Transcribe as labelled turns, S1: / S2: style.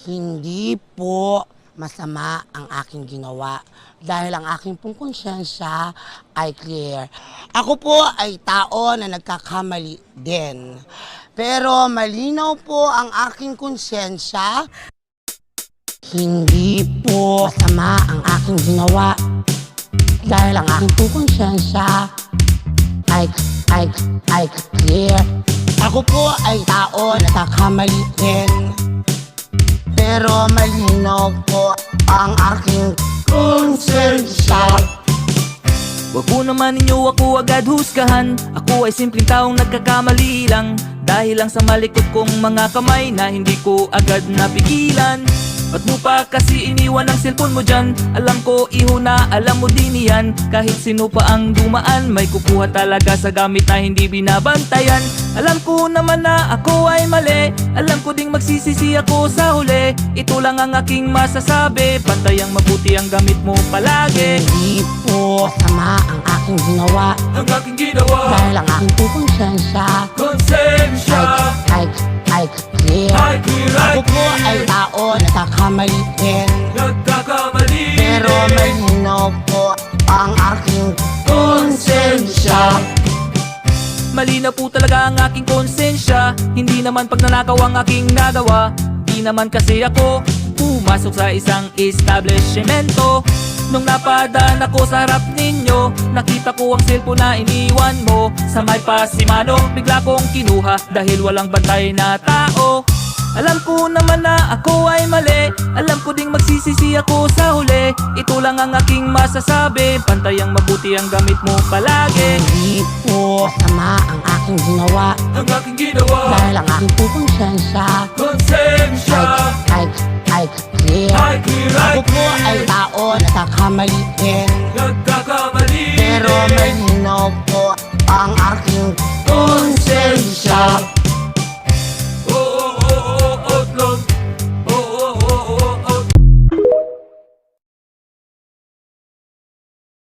S1: Hindi po masama ang aking ginawa dahil ang aking pong konsyensya ay clear. Ako po ay tao na nagkakamali din. Pero malinaw po ang aking konsyensya. Hindi po masama ang aking ginawa dahil ang aking pong konsyensya ay clear. Ako po ay tao na nagkakamali din. Pero malinaw po ang aking konsensya.
S2: Wag po naman ninyo ako agad husgahan. Ako ay simpleng taong nagkakamali lang, dahil lang sa malikot kong mga kamay na hindi ko agad napigilan. Ba't mo pa kasi iniwan ang cellphone mo dyan? Alam ko iho na alam mo din yan. Kahit sino pa ang dumaan, may kukuha talaga sa gamit na hindi binabantayan. Alam ko naman na ako ay mali, alam ko ding magsisisi ako sa huli. Ito lang ang aking masasabi, pantayang mabuti ang gamit mo palagi.
S1: Hindi po masama ang aking ginawa
S2: Ang aking ginawa,
S1: dahil ang aking pong konsensya
S2: konsensya
S1: ay clear. Ako po ay tao na nagkakamali din.
S2: Nagkakamali.
S1: Pero malinaw po ang aking konsensya.
S2: Malinaw po talaga ang aking konsensya. Hindi naman pagnanakaw ang aking nagawa. Di naman kasi ako pumasok sa isang establishmento. Nung napadaan ako sa harap ninyo, nakita ko ang cellphone na iniwan mo sa may pasimano. Bigla kong kinuha dahil walang bantay na tao. Alam ko naman na ako ay mali, alam ko ding magsisisi ako sa huli. Ito lang ang aking masasabi, pantayang mabuti ang gamit mo palagi.
S1: Hindi po masama ang aking ginawa
S2: Ang aking ginawa,
S1: dahil ang aking pong konsensya
S2: konsensya
S1: ay clear. Ako po ay tao na nagkakamali din.
S2: Nagkakamali.
S1: Pero malinaw po ang aking